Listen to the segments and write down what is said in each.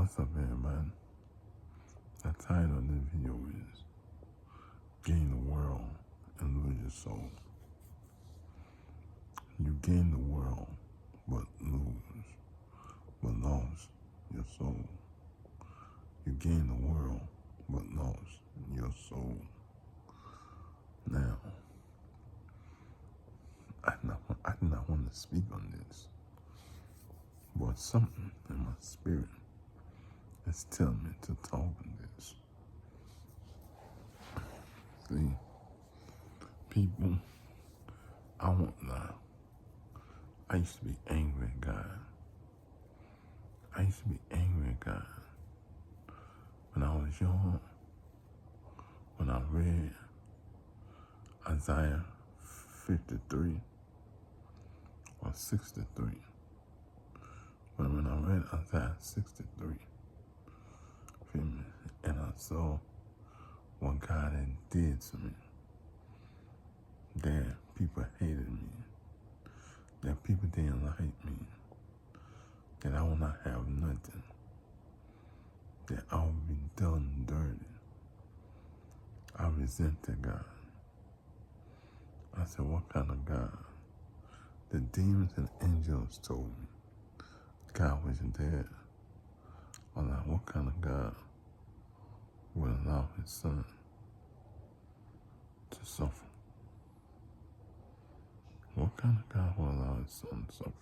What's up, everybody? The title of this video is Gain the World and Lose Your Soul. You gain the world, but lost your soul. You gain the world, but lost your soul. Now, I do not want to speak on this, but something in my spirit is telling me to talk on this. See, people, I won't lie. I used to be angry at God. I used to be angry at God. When I was young, when I read Isaiah 53 or 63, when I read Isaiah 63, and I saw what God had did to me, that people hated me, that people didn't like me, that I would not have nothing, that I would be done dirty. I resented God. I said, what kind of God? The demons and angels told me God wasn't there. I'm like, what kind of God would allow his son to suffer? What kind of God would allow his son to suffer?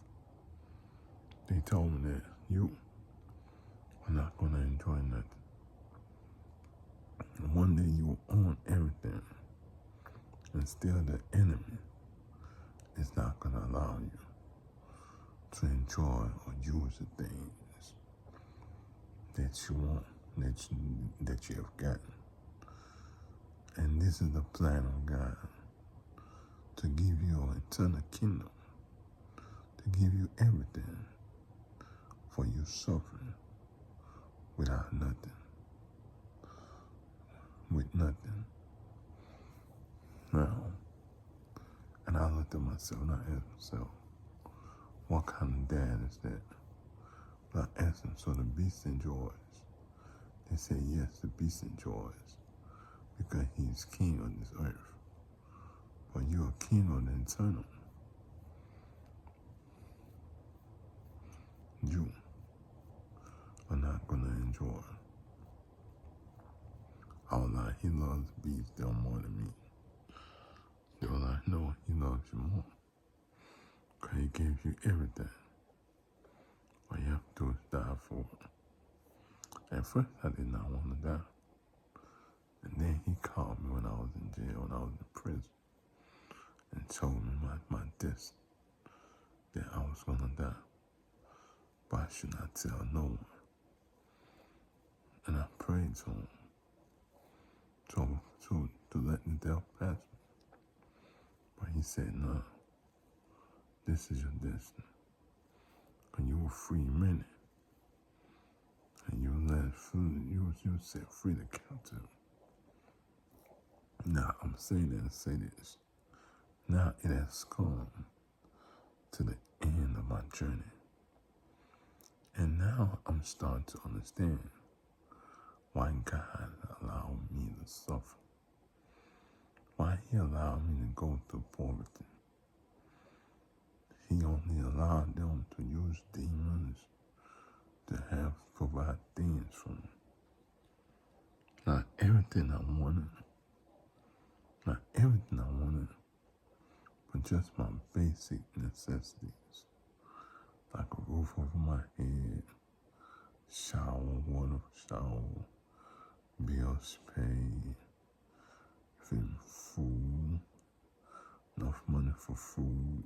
They told me that you are not going to enjoy nothing. And one day you will own everything, and still the enemy is not going to allow you to enjoy or use the things that you want, that you have gotten. And this is the plan of God, to give you an eternal kingdom, to give you everything for you suffering without nothing, with nothing. Now, and I looked at myself and I asked myself, what kind of dad is that? But I asked him, so the beast enjoys. They said, yes, the beast enjoys because he's king on this earth. But you're a king on the eternal. You are not going to enjoy. I was like, he loves the beast still more than me. They were like, no, he loves you more. Because he gives you everything. All you have to do is die for it. At first, I did not want to die. And then he called me when I was in jail, when I was in prison, and told me my destiny, that I was going to die. But I should not tell no one. And I prayed to him to let the death pass me. But he said, no, this is your destiny. And you were free minute. And you let free, you set free the captive. Now, I'm saying that to say this. Now it has come to the end of my journey. And now I'm starting to understand why God allowed me to suffer. Why he allowed me to go through poverty. He only allowed them to use demons to provide things for me. Not everything I wanted. Not everything I wanted. But just my basic necessities. Like a roof over my head, water shower, bills paid, food, enough money for food,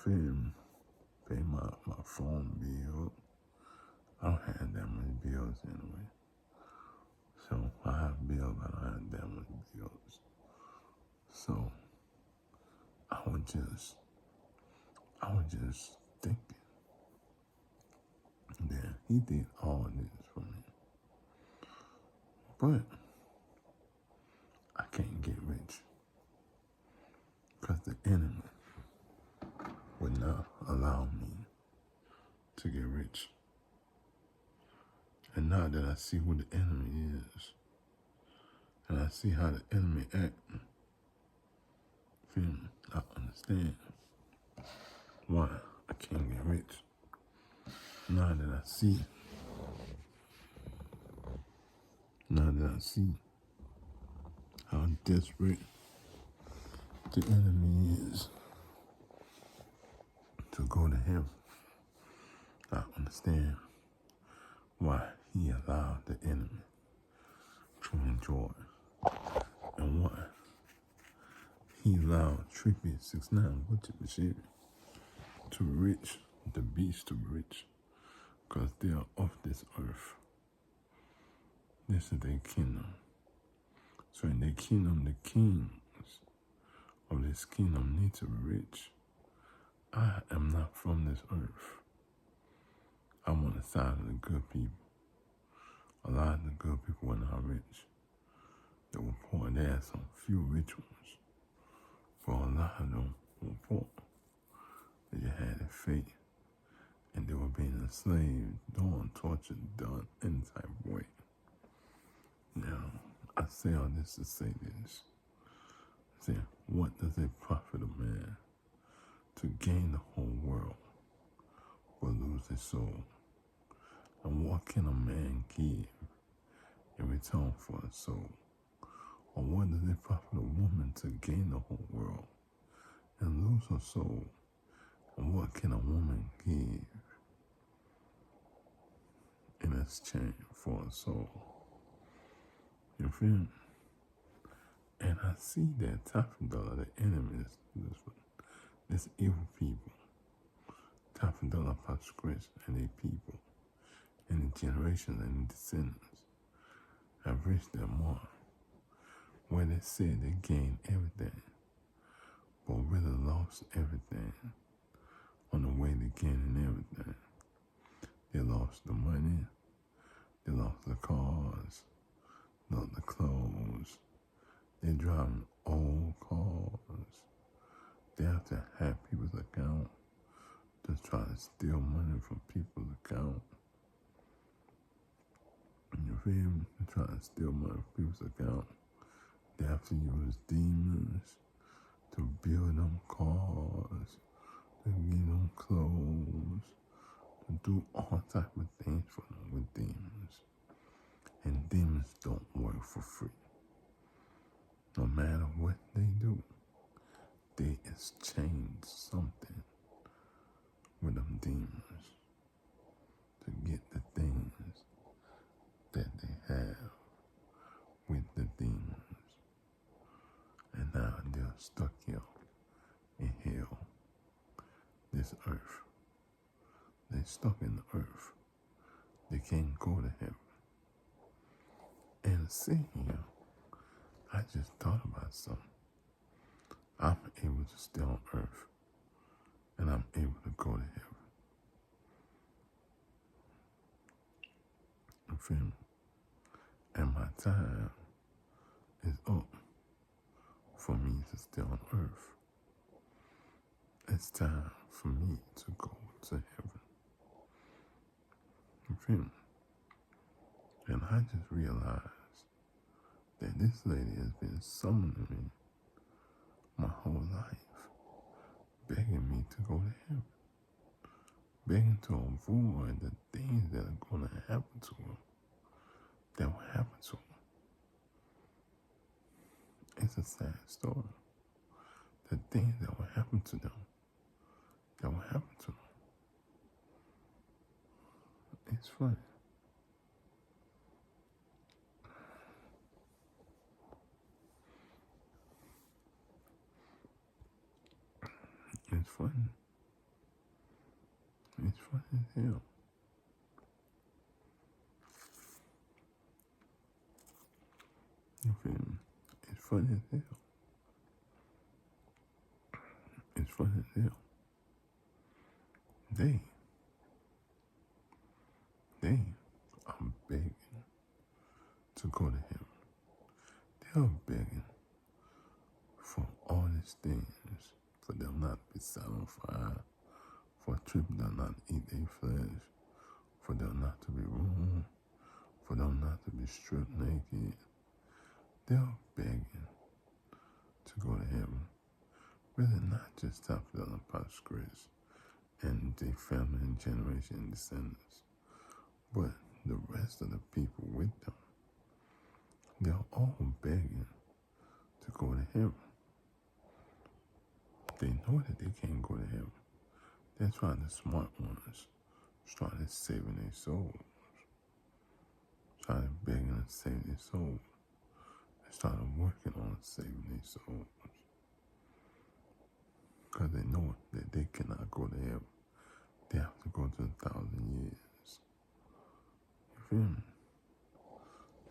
pay my phone bill. I don't have that many bills anyway. So I have bills, but I don't have that many bills. So I was just thinking that he did all this for me. But I can't get rich because the enemy would not allow me to get rich. And now that I see who the enemy is, and I see how the enemy act, feel me? I understand why I can't get rich. Now that I see how desperate the enemy is to go to heaven, I understand why he allowed the enemy to enjoy and why he allowed Trippy 6ix9ine, Butcher Bashir, to reach the beast to rich, because they are of this earth. This is their kingdom. So in their kingdom, the kings of this kingdom need to be rich. I am not from this earth. I'm on the side of the good people. A lot of the good people were not rich. They were poor. They had some few rich ones. But a lot of them were poor. They just had their fate. And they were being enslaved, done, tortured, done any type of way. Now, I say all this to say this. Say, what does it profit a man to gain the whole world but lose his soul? And what can a man give in return for his soul? Or what does it profit a woman to gain the whole world and lose her soul? And what can a woman give in exchange for a soul? You feel me? And I see that Tafadullah, the enemy, this evil people, Tafadullah Pashkrish and their people, and the generations and the descendants have reached their mark, where they said they gained everything, but really lost everything on the way to gaining everything. They lost the money, they lost the cars, lost the clothes. They're driving old cars. They have to hack people's account to try to steal money from people's account. You feel me? They try to steal money from people's account. They have to use demons to build them cars, to give them clothes, to do all type of things for them with demons. And demons don't work for free. No matter what they do, they exchange something with them demons to get the things that they have with the demons. And now they're stuck here in hell, this earth. They're stuck in the earth. They can't go to heaven. And sitting here, I just thought about something. I'm able to stay on earth, and I'm able to go to heaven. You feel me? And my time is up for me to stay on earth. It's time for me to go to heaven. You feel me? And I just realized that this lady has been summoning me my whole life, begging me to go to heaven, begging to avoid the things that are going to happen to her, that will happen to her. It's a sad story. The things that will happen to them, that will happen to them. It's funny. It's funny. It's funny as hell. You feel me? It's funny as hell. It's funny as hell. They are begging to go to heaven. They are begging for all these things, for them not to be set on fire, for Trippy not to eat their flesh, for them not to be ruined, for them not to be stripped naked. They're begging to go to heaven. Really not just top of the Apostle Chris and their family and generation and descendants, but the rest of the people with them. They're all begging to go to heaven. They know that they can't go to heaven. That's why the smart ones started saving their souls. Started begging to save their souls. They started working on saving their souls. Because they know that they cannot go to heaven. They have to go to 1,000 years. You feel me?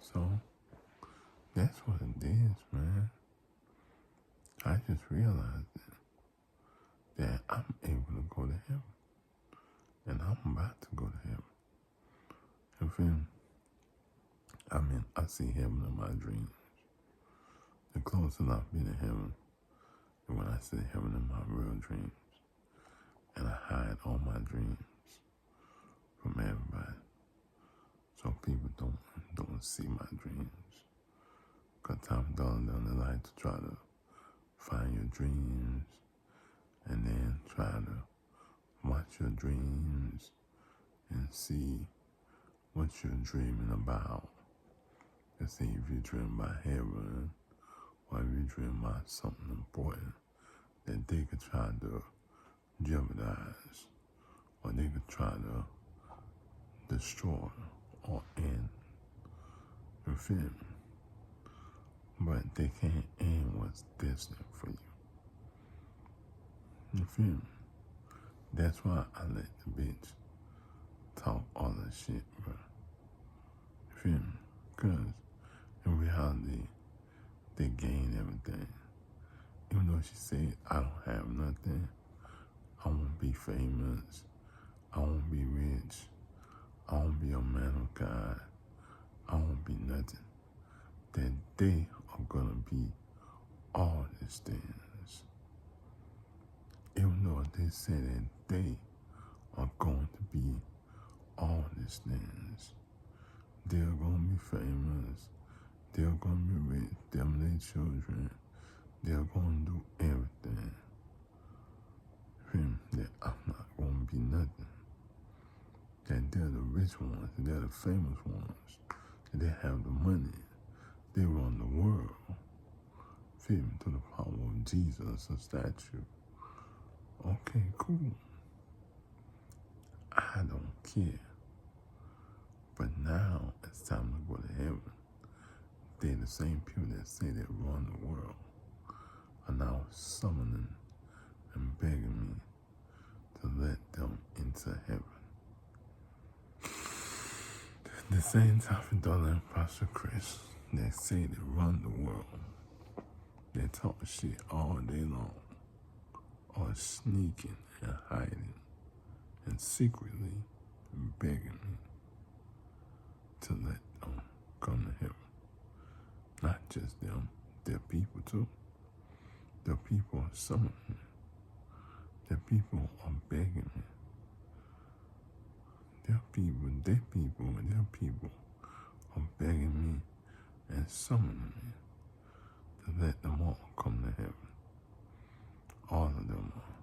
So, that's what it is, man. I just realized that I'm able to go to heaven. And I'm about to go to heaven. You feel me? I mean, I see heaven in my dreams. The closer I've been to heaven, and when I see heaven in my real dreams, and I hide all my dreams from everybody, so people don't see my dreams. Because I'm done down the line to try to find your dreams, and then try to watch your dreams and see what you're dreaming about. To see if you're dreaming about heaven, or if you're dreaming about something important that they could try to jeopardize, or they could try to destroy or end. You feel me? But they can't end what's destined for you. You feel me? That's why I let the bitch talk all that shit, bro. You feel me? Because in reality, they gain everything. Even though she said, I don't have nothing, I won't be famous, I won't be rich, I won't be a man of God, I won't be nothing, that they are gonna be all these things. Even though they say that they are going to be all these things, they're gonna be famous, they're gonna be rich, them and their children, they're gonna do everything. That I'm not gonna be nothing. That they're the rich ones, they're the famous ones, that they have the money, they run the world. Feel me? To the power of Jesus, a statue. Okay, cool. I don't care. But now it's time to go to heaven. They're the same people that say they run the world are now summoning and begging me to let them into heaven. The same type of dollar and Pastor Chris that say they run the world, they talk shit all day long, or sneaking and hiding and secretly begging me to let them come to heaven. Not just them, their people too. Their people are summoning me. Their people are begging me. Their people are begging me and summoning me to let them all come to heaven. All of them are.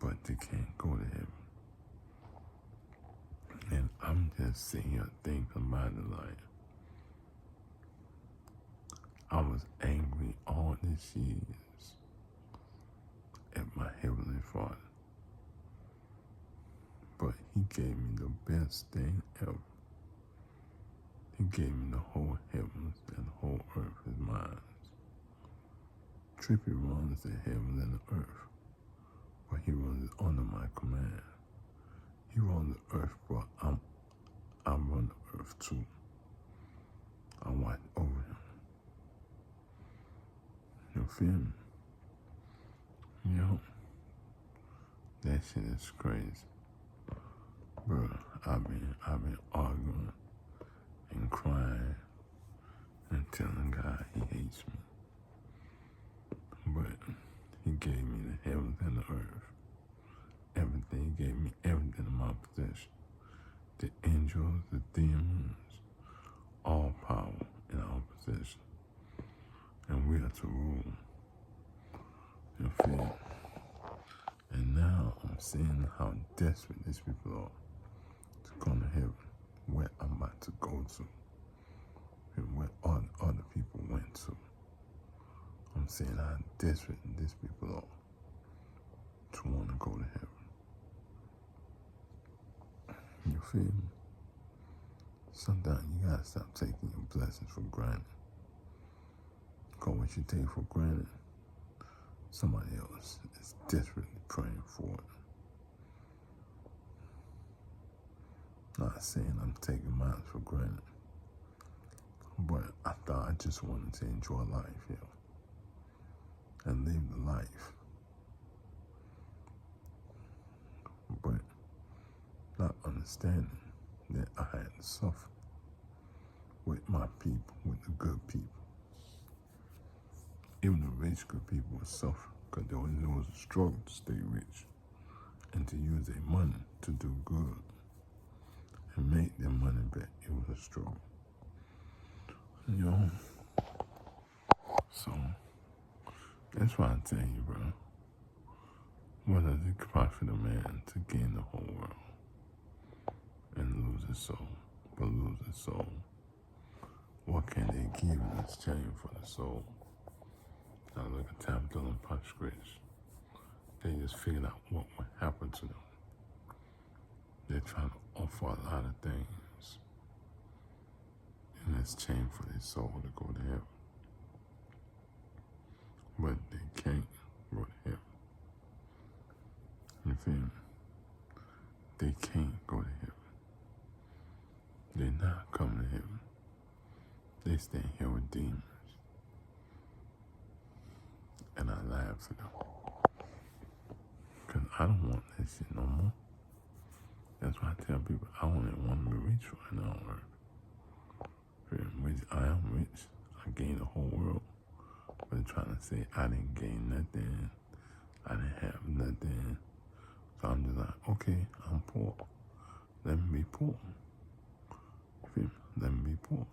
But they can't go to heaven. And I'm just sitting here thinking about it like, I was angry all these years at my Heavenly Father. But He gave me the best thing ever. He gave me the whole heavens and the whole earth is mine. Trippy runs the heavens and the earth, but he runs it under my command. He runs the earth, but I run the earth too. I watch over him. You feel me? You know, that shit is crazy. Bro, I've been arguing and crying and telling God He hates me. But He gave me the heavens and the earth. Everything. He gave me everything in my possession. The angels, the demons, position. And we are to rule. You feel? And now I'm seeing how desperate these people are to come to heaven, where I'm about to go to, and where all other people went to. I'm seeing how desperate these people are to want to go to heaven. You feel me? Sometimes you gotta stop taking your blessings for granted. Because what you take for granted, somebody else is desperately praying for it. Not saying I'm taking mine for granted, but I thought I just wanted to enjoy life here and live the life. But not understanding that I had to suffer with my people, with the good people. Even the rich good people would suffer because there was a struggle to stay rich and to use their money to do good and make their money back. It was a struggle. You know? So, that's why I tell you, bro, what does it profit a man to gain the whole world and lose his soul? But lose his soul. What can they give in exchange for the soul? Now look at Tom Dillon Punch Scratch. They just figured out what would happen to them. They're trying to offer a lot of things in exchange for their soul to go to heaven. But they can't go to heaven. You feel me? They can't go to heaven. They're not coming to heaven. They stay here with demons. And I laugh at them. Because I don't want that shit no more. That's why I tell people I only want to be rich right now on earth. Which I am rich. I gained the whole world. But they're trying to say I didn't gain nothing. I didn't have nothing. So I'm just like, okay, I'm poor. Let me be poor. You feel me? Let me be poor.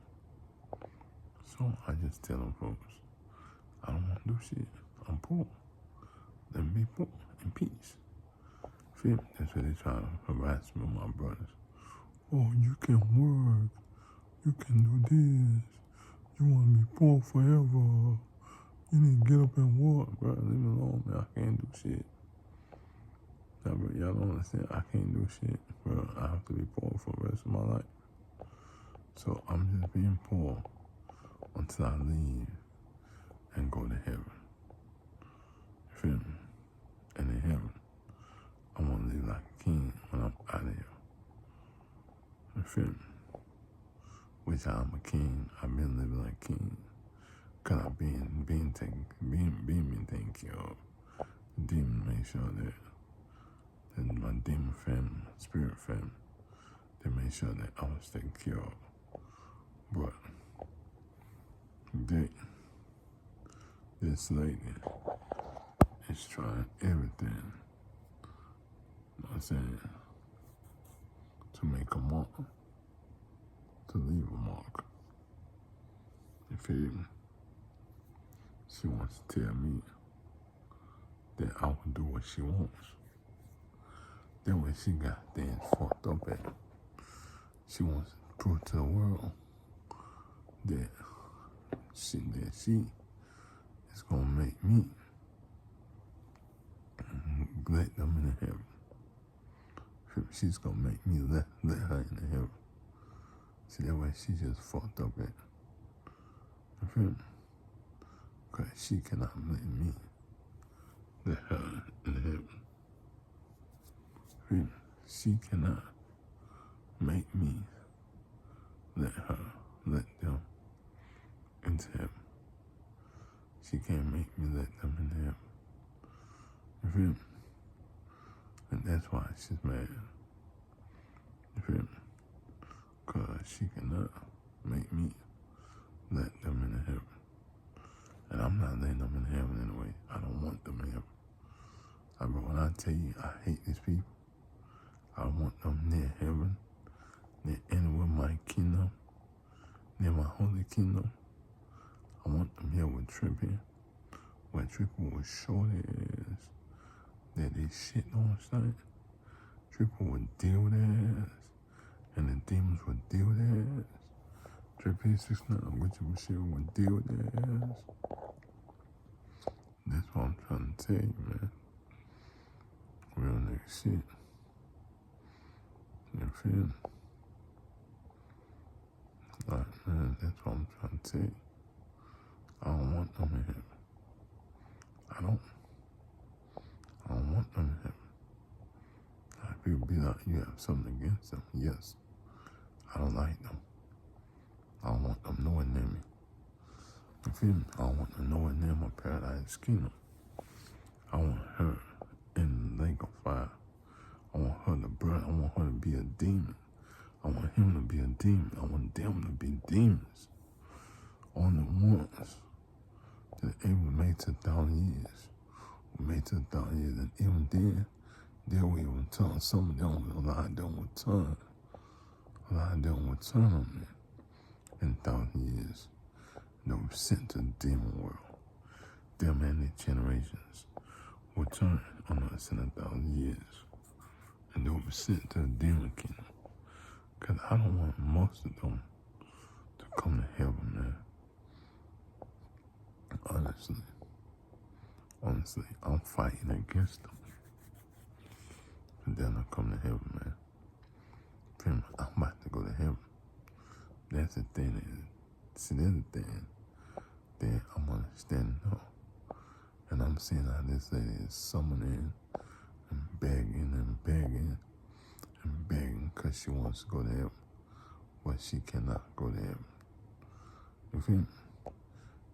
So I just tell them folks, I don't want to do shit. I'm poor. Let me be poor in peace. Feel me? That's what they try to harass me with my brothers. Oh, you can work. You can do this. You want to be poor forever. You need to get up and work, bro. Leave me alone, man. I can't do shit. Now, bro, y'all don't understand. I can't do shit, bro. I have to be poor for the rest of my life. So I'm just being poor until I leave and go to heaven. You feel me? And in heaven, I want to live like a king when I'm out of here. You feel me? Which I'm a king. I've been living like a king. Because I've being taken care of. Demon make sure that my demon family, my spirit family, they make sure that I was taken care of. But this lady is trying everything, you know what I'm saying, to make a mark, to leave a mark. You feel me? She wants to tell me that I will do what she wants. That way she got things fucked up at. She wants to prove to the world that she is gonna make me let them in the heaven. She's gonna make me let her in the heaven. See, that way she just fucked up at. You feel me? Because she cannot let me let her in the heaven. You feel me? She cannot make me let them into heaven. She can't make me let them in heaven. You feel me? And that's why she's mad. You feel me? Because she cannot make me let them in heaven. And I'm not letting them in heaven anyway. I don't want them in heaven. But when I tell you I hate these people, I want them near heaven, near anywhere my kingdom, near my holy kingdom. I want them here with Trippy, where Trippy will show their ass that they shit on sight. Trippy would deal with their ass, and the demons would deal with their ass. Trippy 6ix9ine, which shit would deal with their ass. That's what I'm trying to tell you, man. Real nigga shit. You feel me? Like, man, that's what I'm trying to tell you. I don't want them in heaven. I don't want them in heaven. Like, people be like, you have something against them. Yes. I don't like them. I don't want them nowhere near me. You feel me? I don't want them nowhere near my paradise kingdom. I want her in the lake of fire. I want her to burn. I want her to be a demon. I want him to be a demon. I want them to be demons. On the ones that able to make it to 1,000 years. We made it to 1,000 years. And even then, they will even turn. Some of them, a lot of them will turn. A lot of them will turn on me in 1,000 years. They were sent to the demon world. Them and their generations will turn on us in 1,000 years. And they will be sent to the demon kingdom. Because I don't want most of them to come to heaven, man. Honestly, I'm fighting against them. And then I come to heaven, man. Feel me? I'm about to go to heaven. That's the thing. See, there's the thing that I'm understanding now. And I'm seeing how this lady is summoning and begging and begging and begging because she wants to go to heaven. But she cannot go to heaven. You feel me?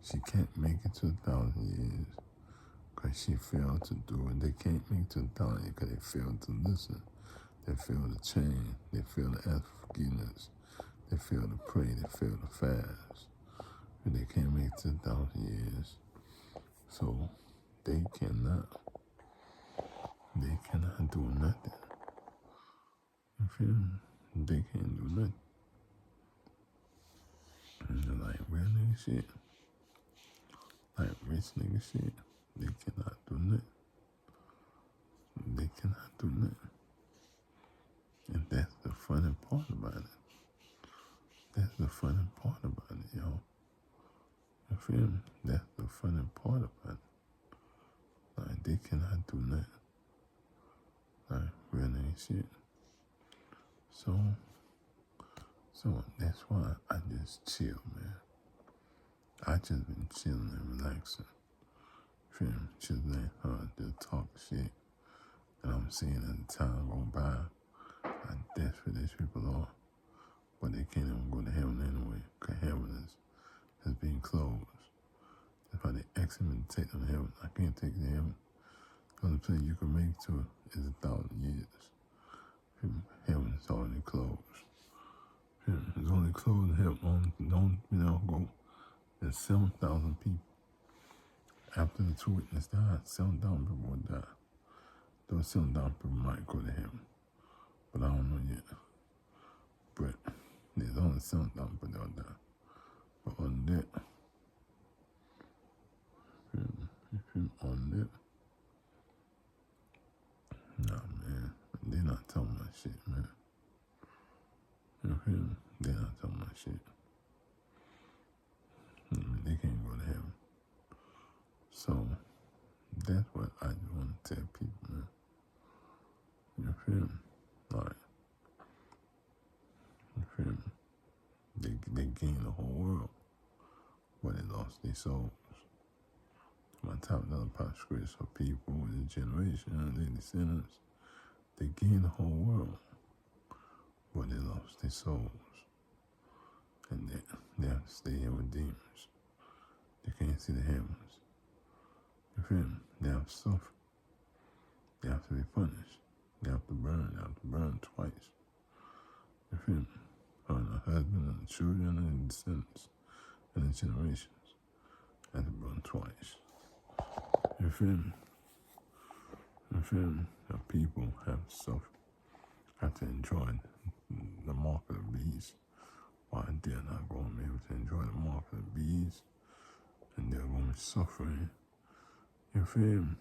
She can't make it to 1,000 years because she failed to do it. They can't make it to 1,000 years because they failed to listen. They failed to change. They failed to ask for forgiveness. They failed to pray. They failed to fast. And they can't make it to 1,000 years. So they cannot do nothing. You feel me? They can't do nothing. And they're like real nigga shit. Like rich nigga shit. They cannot do nothing. They cannot do nothing. And that's the funny part about it. That's the funny part about it, yo. You feel me? That's the funny part about it. Like, they cannot do nothing. Like, real nigga shit. So that's why I just chill, man. I just been chilling and relaxing. Feel me? Just letting her just talk shit. And I'm seeing as the time go by, how desperate these people are. But they can't even go to heaven anyway, because heaven has been closed. That's why they ask me to take them to heaven. I can't take you to heaven. The only place you can make it to is 1,000 years. Heaven is already closed. It's only closed in heaven. Don't go. There's 7,000 people. After the 2 witnesses died, 7,000 people would die. Those 7,000 people might go to heaven. But I don't know yet. But there's only 7,000 people that will die. But on that, nah, man, they're not talking about shit, man. You feel me? They're not talking about shit. They can't go to heaven. So, that's what I want to tell people, man. You feel me? Like, you feel me? They gained the whole world, but they lost their souls. My top dollar pop scripts for people in the generation and their descendants. They gained the whole world, but they lost their souls. And they have to stay here with demons. They can't see the heavens. You feel me? They have to suffer. They have to be punished. They have to burn. They have to burn twice. You feel me? On the husband and the children and the descendants and the generations. They have to burn twice. You feel me? You feel me? The people have to suffer. Have to enjoy the mark of the beast. Why they're not going to be able to enjoy the mark of the beast I'm suffering. You feel me?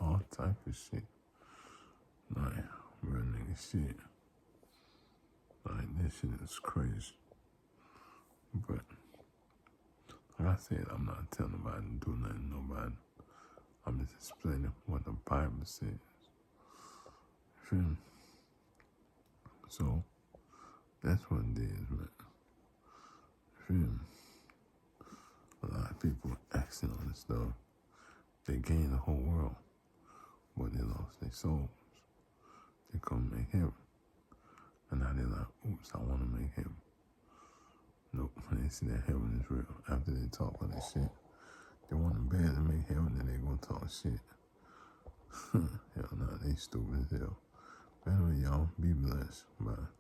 All type of shit. Like, real nigga shit. Like, this shit is crazy. But, like I said, I'm not telling nobody to do nothing to nobody. I'm just explaining what the Bible says. You feel me? So, that's what it is, man. You feel me? A lot of people acting on this stuff. They gain the whole world, but they lost their souls. They come make heaven. And now they're like, oops, I want to make heaven. Nope, they see that heaven is real. After they talk all that shit, they want them bad to make heaven, then they gonna talk shit. Hell nah, they stupid as hell. But anyway, y'all, be blessed. Bye.